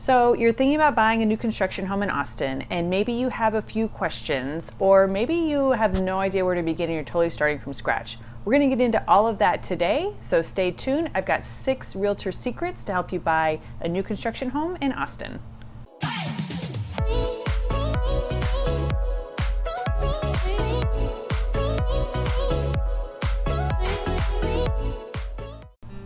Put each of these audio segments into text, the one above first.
So you're thinking about buying a new construction home in Austin, and maybe you have a few questions, or maybe you have no idea where to begin and you're totally starting from scratch. We're going to get into all of that today, so stay tuned. I've got 6 realtor secrets to help you buy a new construction home in Austin.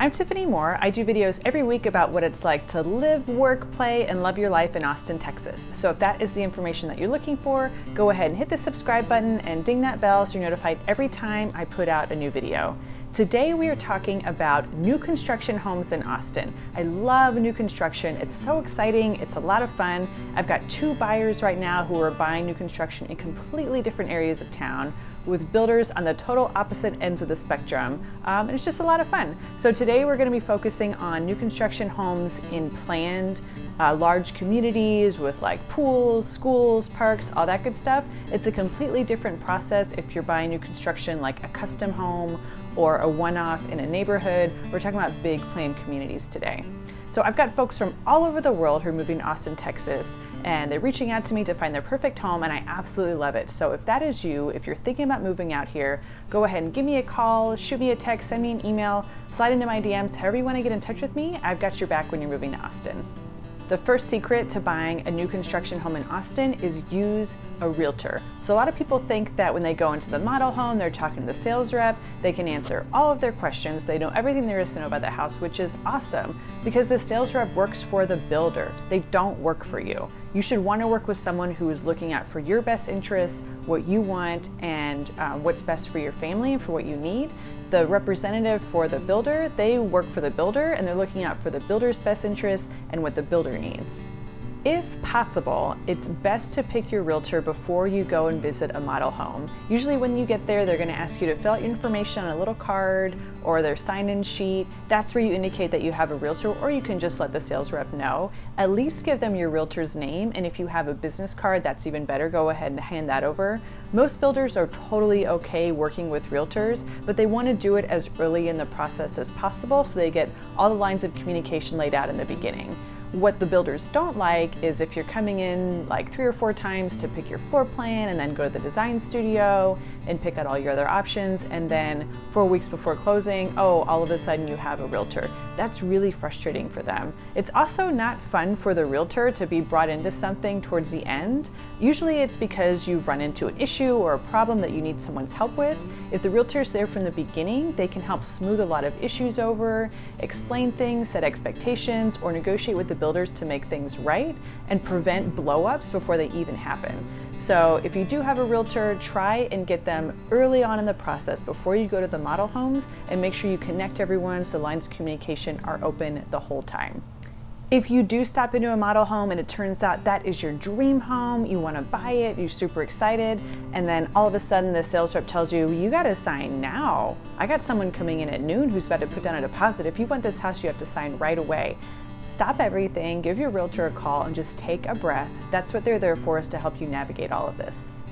I'm Tiffany Moore. I do videos every week about what it's like to live, work, play, and love your life in Austin, Texas. So if that is the information that you're looking for, go ahead and hit the subscribe button and ding that bell so you're notified every time I put out a new video. Today we are talking about new construction homes in Austin. I love new construction. It's so exciting. It's a lot of fun. I've got 2 buyers right now who are buying new construction in completely different areas of town, with builders on the total opposite ends of the spectrum. And it's just a lot of fun. So today we're going to be focusing on new construction homes in planned large communities with like pools, schools, parks, all that good stuff. It's a completely different process if you're buying new construction like a custom home or a one-off in a neighborhood. We're talking about big planned communities today. So I've got folks from all over the world who are moving to Austin, Texas, and they're reaching out to me to find their perfect home, and I absolutely love it. So if that is you, if you're thinking about moving out here, go ahead and give me a call, shoot me a text, send me an email, slide into my DMs, however you want to get in touch with me. I've got your back when you're moving to Austin. The first secret to buying a new construction home in Austin is use a realtor. So a lot of people think that when they go into the model home, they're talking to the sales rep, they can answer all of their questions, they know everything there is to know about the house, which is awesome because the sales rep works for the builder. They don't work for you. You should want to work with someone who is looking out for your best interests, what you want, and what's best for your family and for what you need. The representative for the builder, they work for the builder and they're looking out for the builder's best interests and what the builder needs. If possible, it's best to pick your realtor before you go and visit a model home. Usually when you get there, they're going to ask you to fill out your information on a little card or their sign-in sheet. That's where you indicate that you have a realtor, or you can just let the sales rep know. At least give them your realtor's name, and if you have a business card, that's even better. Go ahead and hand that over. Most builders are totally okay working with realtors, but they want to do it as early in the process as possible so they get all the lines of communication laid out in the beginning. What the builders don't like is if you're coming in like 3 or 4 times to pick your floor plan and then go to the design studio and pick out all your other options, and then 4 weeks before closing, all of a sudden you have a realtor. That's really frustrating for them. It's also not fun for the realtor to be brought into something towards the end. Usually it's because you've run into an issue or a problem that you need someone's help with. If the realtor's there from the beginning, they can help smooth a lot of issues over, explain things, set expectations, or negotiate with the builders to make things right and prevent blow-ups before they even happen. So if you do have a realtor, try and get them early on in the process before you go to the model homes, and make sure you connect everyone so the lines of communication are open the whole time. If you do stop into a model home and it turns out that is your dream home, you want to buy it, you're super excited, and then all of a sudden the sales rep tells you, you got to sign now. I got someone coming in at noon who's about to put down a deposit. If you want this house, you have to sign right away. Stop everything, give your realtor a call, and just take a breath. That's what they're there for, is to help you navigate all of this.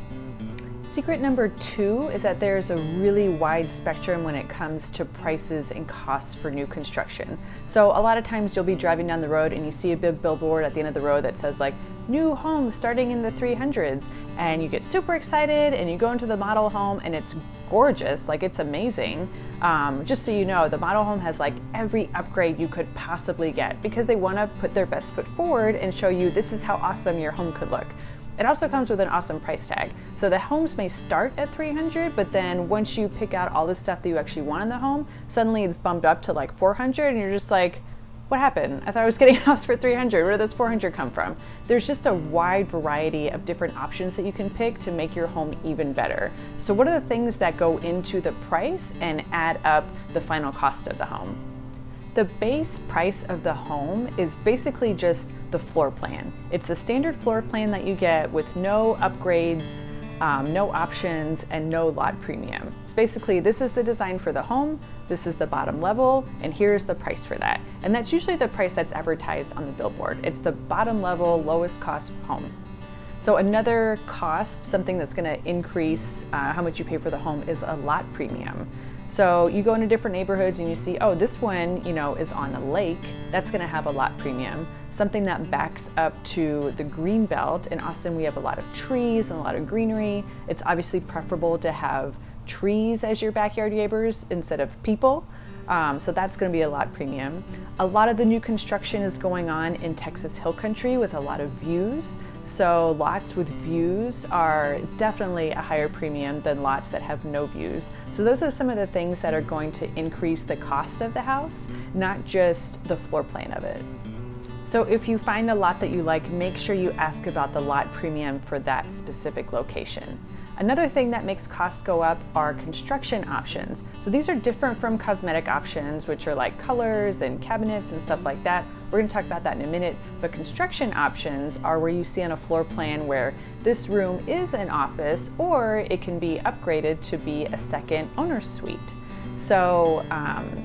Secret number 2 is that there's a really wide spectrum when it comes to prices and costs for new construction. So a lot of times you'll be driving down the road and you see a big billboard at the end of the road that says like, new home starting in the 300s, and you get super excited and you go into the model home and it's gorgeous, like it's amazing. Just so you know, the model home has like every upgrade you could possibly get because they want to put their best foot forward and show you this is how awesome your home could look. It also comes with an awesome price tag. So the homes may start at 300, but then once you pick out all the stuff that you actually want in the home, suddenly it's bumped up to like 400 and you're just like, what happened? I thought I was getting a house for 300. Where did this 400 come from? There's just a wide variety of different options that you can pick to make your home even better. So what are the things that go into the price and add up the final cost of the home? The base price of the home is basically just the floor plan. It's the standard floor plan that you get with no upgrades, no options, and no lot premium. It's basically, this is the design for the home, this is the bottom level, and here's the price for that. And that's usually the price that's advertised on the billboard. It's the bottom level, lowest cost home. So another cost, something that's gonna increase how much you pay for the home, is a lot premium. So you go into different neighborhoods and you see, oh, this one, is on a lake, that's gonna have a lot premium. something that backs up to the green belt. In Austin, we have a lot of trees and a lot of greenery. It's obviously preferable to have trees as your backyard neighbors instead of people. So that's going to be a lot premium. A lot of the new construction is going on in Texas Hill Country with a lot of views. So lots with views are definitely a higher premium than lots that have no views. So those are some of the things that are going to increase the cost of the house, not just the floor plan of it. So if you find a lot that you like, make sure you ask about the lot premium for that specific location. Another thing that makes costs go up are construction options. So these are different from cosmetic options, which are like colors and cabinets and stuff like that. We're going to talk about that in a minute, but construction options are where you see on a floor plan where this room is an office, or it can be upgraded to be a second owner's suite. So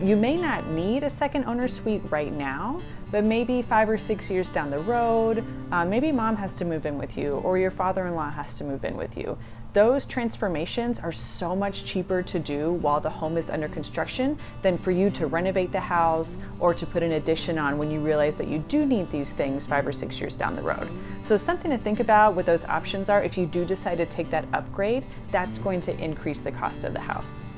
you may not need a second owner's suite right now, but maybe 5 or 6 years down the road, maybe mom has to move in with you, or your father-in-law has to move in with you. Those transformations are so much cheaper to do while the home is under construction than for you to renovate the house or to put an addition on when you realize that you do need these things 5 or 6 years down the road. So something to think about what those options are. If you do decide to take that upgrade, that's going to increase the cost of the house.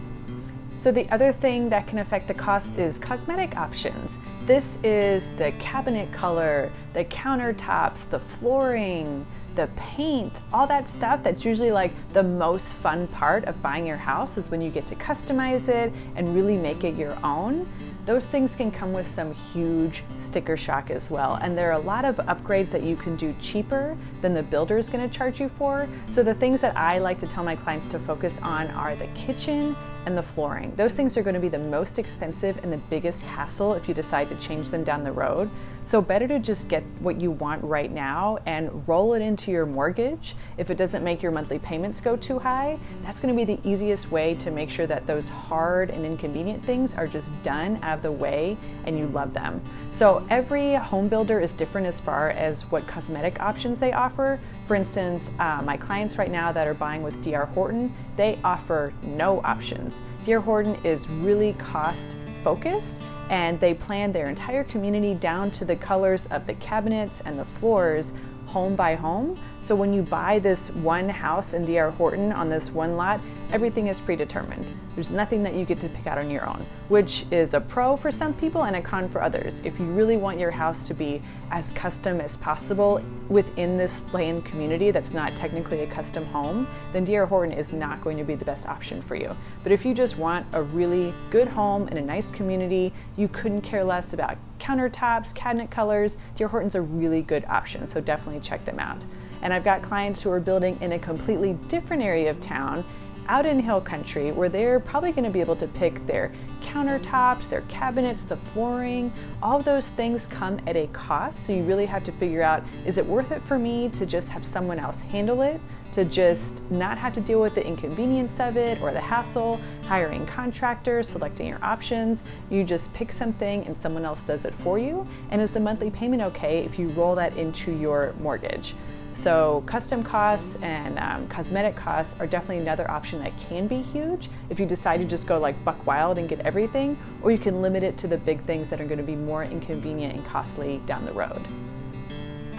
So the other thing that can affect the cost is cosmetic options. This is the cabinet color, the countertops, the flooring, the paint, all that stuff that's usually like the most fun part of buying your house is when you get to customize it and really make it your own. Those things can come with some huge sticker shock as well. And there are a lot of upgrades that you can do cheaper than the builder is going to charge you for. So the things that I like to tell my clients to focus on are the kitchen and the flooring. Those things are going to be the most expensive and the biggest hassle if you decide to change them down the road. So better to just get what you want right now and roll it into your mortgage. If it doesn't make your monthly payments go too high, that's going to be the easiest way to make sure that those hard and inconvenient things are just done out of the way and you love them. So every home builder is different as far as what cosmetic options they offer. For instance, my clients right now that are buying with D.R. Horton, they offer no options. D.R. Horton is really cost focused, and they plan their entire community down to the colors of the cabinets and the floors home by home. So when you buy this one house in D.R. Horton on this one lot, everything is predetermined. There's nothing that you get to pick out on your own, which is a pro for some people and a con for others. If you really want your house to be as custom as possible within this land community that's not technically a custom home, then D.R. Horton is not going to be the best option for you. But if you just want a really good home in a nice community, you couldn't care less about countertops, cabinet colors, D.R. Horton's a really good option, so definitely check them out. And I've got clients who are building in a completely different area of town, out in Hill Country, where they're probably going to be able to pick their countertops, their cabinets, the flooring. All of those things come at a cost, so you really have to figure out, is it worth it for me to just have someone else handle it, to just not have to deal with the inconvenience of it or the hassle, hiring contractors, selecting your options. You just pick something and someone else does it for you. And is the monthly payment okay if you roll that into your mortgage? So custom costs and cosmetic costs are definitely another option that can be huge if you decide to just go like buck wild and get everything, or you can limit it to the big things that are going to be more inconvenient and costly down the road.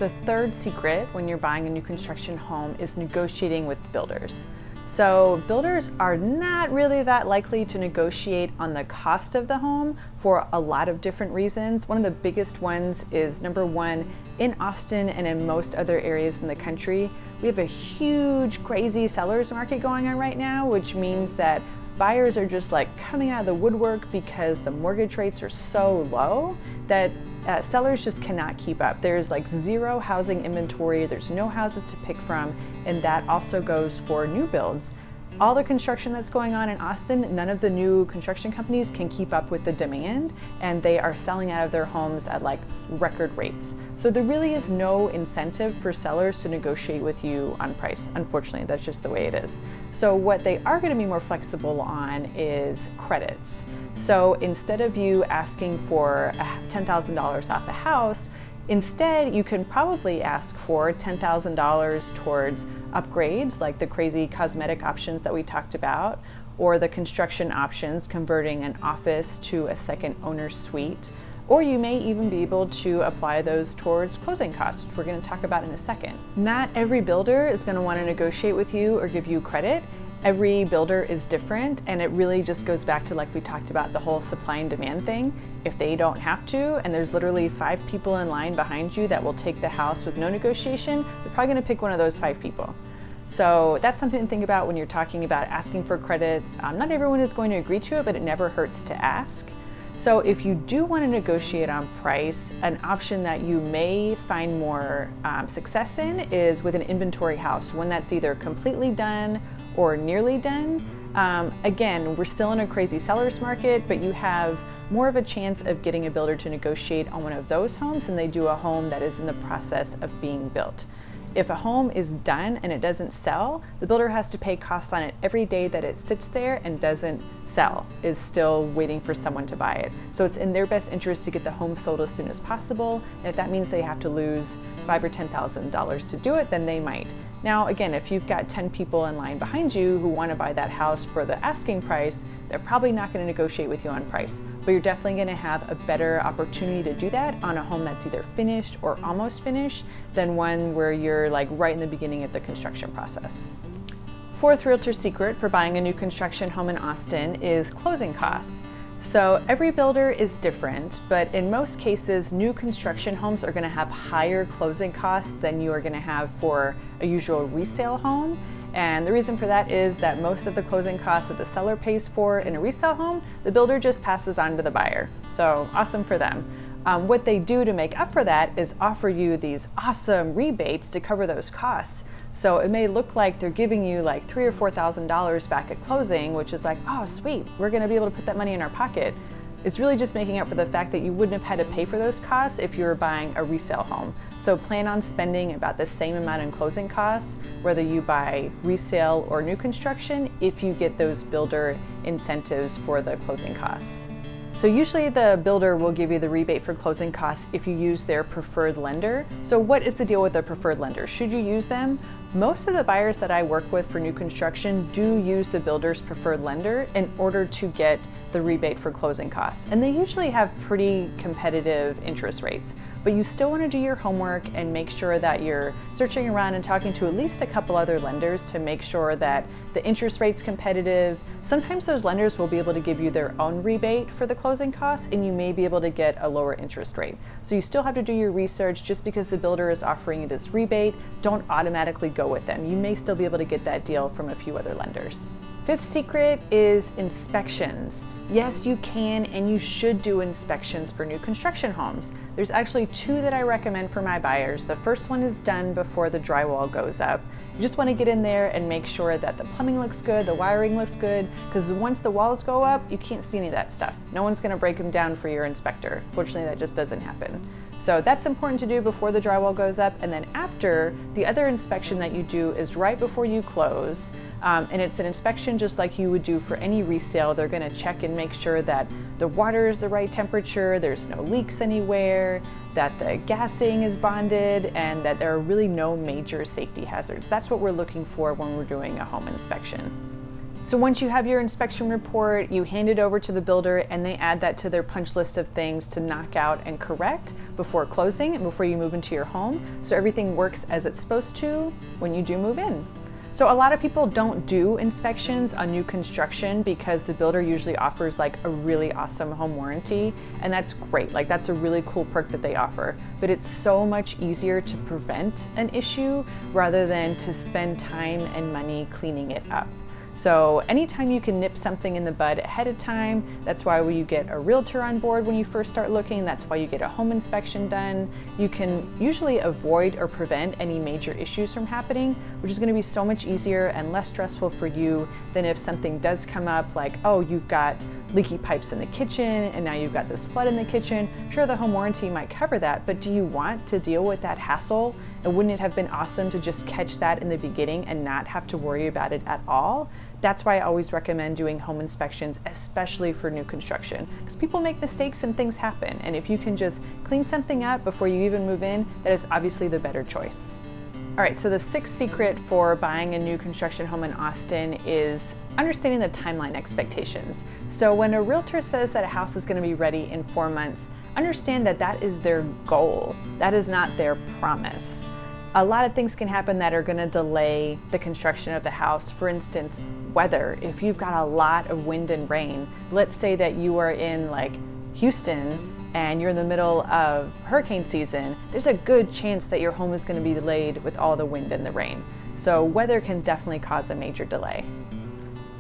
The third secret when you're buying a new construction home is negotiating with builders. So builders are not really that likely to negotiate on the cost of the home for a lot of different reasons. One of the biggest ones is, number one, in Austin and in most other areas in the country, we have a huge, crazy seller's market going on right now, which means that buyers are just like coming out of the woodwork because the mortgage rates are so low that sellers just cannot keep up. There's like zero housing inventory, there's no houses to pick from, and that also goes for new builds. All the construction that's going on in Austin, none of the new construction companies can keep up with the demand, and they are selling out of their homes at like record rates. So there really is no incentive for sellers to negotiate with you on price. Unfortunately, that's just the way it is. So what they are going to be more flexible on is credits. So instead of you asking for $10,000 off the house, instead, you can probably ask for $10,000 towards upgrades, like the crazy cosmetic options that we talked about, or the construction options, converting an office to a second owner's suite, or you may even be able to apply those towards closing costs, which we're going to talk about in a second. Not every builder is going to want to negotiate with you or give you credit. Every builder is different, and it really just goes back to, like we talked about, the whole supply and demand thing. If they don't have to, and there's literally 5 people in line behind you that will take the house with no negotiation, they're probably going to pick one of those 5 people. So that's something to think about when you're talking about asking for credits. Not everyone is going to agree to it, but it never hurts to ask. So if you do want to negotiate on price, an option that you may find more success in is with an inventory house, one that's either completely done or nearly done. Again, we're still in a crazy seller's market, but you have more of a chance of getting a builder to negotiate on one of those homes than they do a home that is in the process of being built. If a home is done and it doesn't sell, the builder has to pay costs on it every day that it sits there and doesn't sell, is still waiting for someone to buy it. So it's in their best interest to get the home sold as soon as possible. And if that means they have to lose $5,000 or $10,000 to do it, then they might. Now, again, if you've got 10 people in line behind you who want to buy that house for the asking price, they're probably not going to negotiate with you on price, but you're definitely going to have a better opportunity to do that on a home that's either finished or almost finished than one where you're like right in the beginning of the construction process. Fourth realtor secret for buying a new construction home in Austin is closing costs. So every builder is different, but in most cases, new construction homes are going to have higher closing costs than you are going to have for a usual resale home. And the reason for that is that most of the closing costs that the seller pays for in a resale home, the builder just passes on to the buyer. So awesome for them. What they do to make up for that is offer you these awesome rebates to cover those costs. So it may look like they're giving you like $3,000 or $4,000 back at closing, which is like, oh sweet, we're going to be able to put that money in our pocket. It's really just making up for the fact that you wouldn't have had to pay for those costs if you were buying a resale home. So plan on spending about the same amount in closing costs, whether you buy resale or new construction, if you get those builder incentives for the closing costs. So usually the builder will give you the rebate for closing costs if you use their preferred lender. So what is the deal with the preferred lender? Should you use them? Most of the buyers that I work with for new construction do use the builder's preferred lender in order to get the rebate for closing costs. And they usually have pretty competitive interest rates. But you still want to do your homework and make sure that you're searching around and talking to at least a couple other lenders to make sure that the interest rate's competitive. Sometimes those lenders will be able to give you their own rebate for the closing costs, and you may be able to get a lower interest rate. So you still have to do your research. Just because the builder is offering you this rebate, don't automatically go with them. You may still be able to get that deal from a few other lenders. Fifth secret is inspections. Yes, you can and you should do inspections for new construction homes. There's actually 2 that I recommend for my buyers. The first one is done before the drywall goes up. You just want to get in there and make sure that the plumbing looks good, the wiring looks good, because once the walls go up, you can't see any of that stuff. No one's going to break them down for your inspector. Fortunately, that just doesn't happen. So that's important to do before the drywall goes up. And then after, the other inspection that you do is right before you close. And it's an inspection just like you would do for any resale. They're going to check and make sure that the water is the right temperature, there's no leaks anywhere, that the gassing is bonded, and that there are really no major safety hazards. That's what we're looking for when we're doing a home inspection. So once you have your inspection report, you hand it over to the builder and they add that to their punch list of things to knock out and correct before closing and before you move into your home. So everything works as it's supposed to when you do move in. So a lot of people don't do inspections on new construction because the builder usually offers like a really awesome home warranty, and that's great. Like that's a really cool perk that they offer, but it's so much easier to prevent an issue rather than to spend time and money cleaning it up. So anytime you can nip something in the bud ahead of time, that's why you get a realtor on board when you first start looking, that's why you get a home inspection done. You can usually avoid or prevent any major issues from happening, which is going to be so much easier and less stressful for you than if something does come up like, oh, you've got leaky pipes in the kitchen and now you've got this flood in the kitchen. Sure, the home warranty might cover that, but do you want to deal with that hassle? And wouldn't it have been awesome to just catch that in the beginning and not have to worry about it at all? That's why I always recommend doing home inspections, especially for new construction, because people make mistakes and things happen. And if you can just clean something up before you even move in, that is obviously the better choice. All right, so the sixth secret for buying a new construction home in Austin is understanding the timeline expectations. So when a realtor says that a house is going to be ready in 4 months, understand that that is their goal. That is not their promise. A lot of things can happen that are going to delay the construction of the house. For instance, weather. If you've got a lot of wind and rain, let's say that you are in like Houston and you're in the middle of hurricane season, there's a good chance that your home is going to be delayed with all the wind and the rain. So weather can definitely cause a major delay.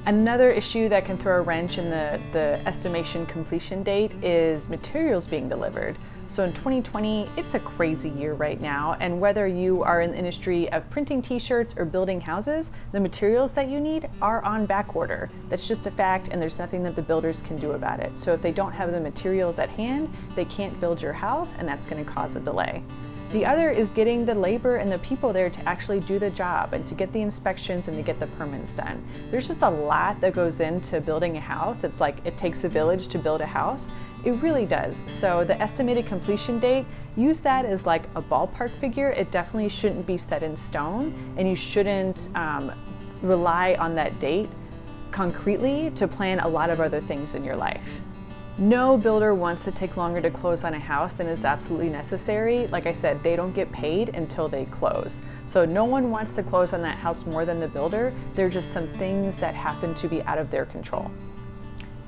Another issue that can throw a wrench in the estimation completion date is materials being delivered. So in 2020, it's a crazy year right now, and whether you are in the industry of printing t-shirts or building houses, the materials that you need are on back order. That's just a fact, and there's nothing that the builders can do about it. So if they don't have the materials at hand, they can't build your house, and that's going to cause a delay. The other is getting the labor and the people there to actually do the job and to get the inspections and to get the permits done. There's just a lot that goes into building a house. It's like it takes a village to build a house. It really does. So the estimated completion date, use that as like a ballpark figure. It definitely shouldn't be set in stone, and you shouldn't rely on that date concretely to plan a lot of other things in your life. No builder wants to take longer to close on a house than is absolutely necessary. Like I said, they don't get paid until they close. So no one wants to close on that house more than the builder. There are just some things that happen to be out of their control.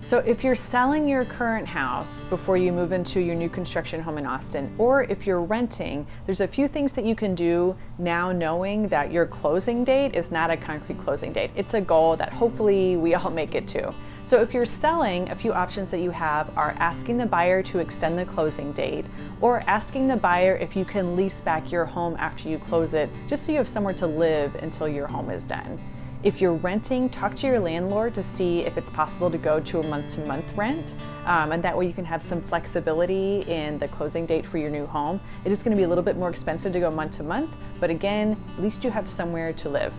So if you're selling your current house before you move into your new construction home in Austin, or if you're renting, there's a few things that you can do now knowing that your closing date is not a concrete closing date. It's a goal that hopefully we all make it to. So if you're selling, a few options that you have are asking the buyer to extend the closing date, or asking the buyer if you can lease back your home after you close it, just so you have somewhere to live until your home is done. If you're renting, talk to your landlord to see if it's possible to go to a month-to-month rent, and that way you can have some flexibility in the closing date for your new home. It is going to be a little bit more expensive to go month-to-month, but again, at least you have somewhere to live.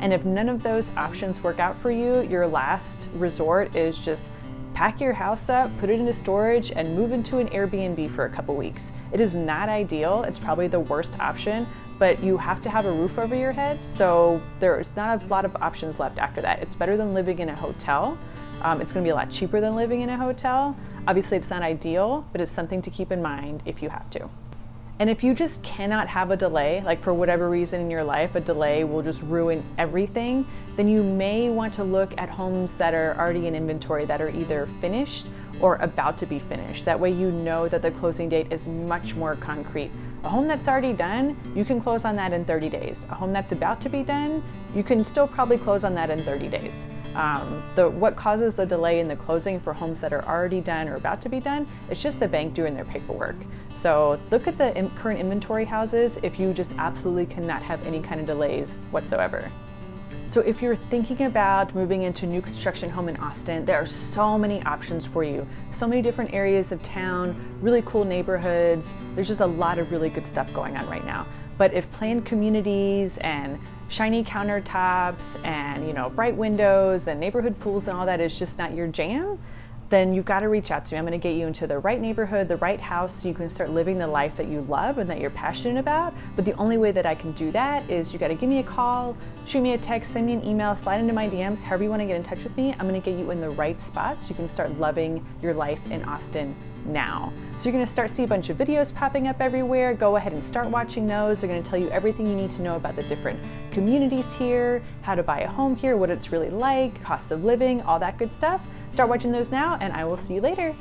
And if none of those options work out for you, your last resort is just pack your house up, put it into storage, and move into an Airbnb for a couple weeks. It is not ideal. It's probably the worst option, but you have to have a roof over your head, so there's not a lot of options left after that. It's better than living in a hotel. It's going to be a lot cheaper than living in a hotel. Obviously, it's not ideal, but it's something to keep in mind if you have to. And if you just cannot have a delay, like for whatever reason in your life, a delay will just ruin everything, then you may want to look at homes that are already in inventory that are either finished or about to be finished. That way you know that the closing date is much more concrete. A home that's already done, you can close on that in 30 days. A home that's about to be done, you can still probably close on that in 30 days. What causes the delay in the closing for homes that are already done or about to be done, it's just the bank doing their paperwork. So look at the current inventory houses if you just absolutely cannot have any kind of delays whatsoever. So if you're thinking about moving into a new construction home in Austin, there are so many options for you. So many different areas of town, really cool neighborhoods. There's just a lot of really good stuff going on right now. But if planned communities and shiny countertops and bright windows and neighborhood pools and all that is just not your jam, then you've got to reach out to me. I'm going to get you into the right neighborhood, the right house, so you can start living the life that you love and that you're passionate about. But the only way that I can do that is you got to give me a call, shoot me a text, send me an email, slide into my DMs, however you want to get in touch with me. I'm going to get you in the right spot so you can start loving your life in Austin now. So you're going to start seeing a bunch of videos popping up everywhere. Go ahead and start watching those. They're going to tell you everything you need to know about the different communities here, how to buy a home here, what it's really like, cost of living, all that good stuff. Start watching those now, and I will see you later.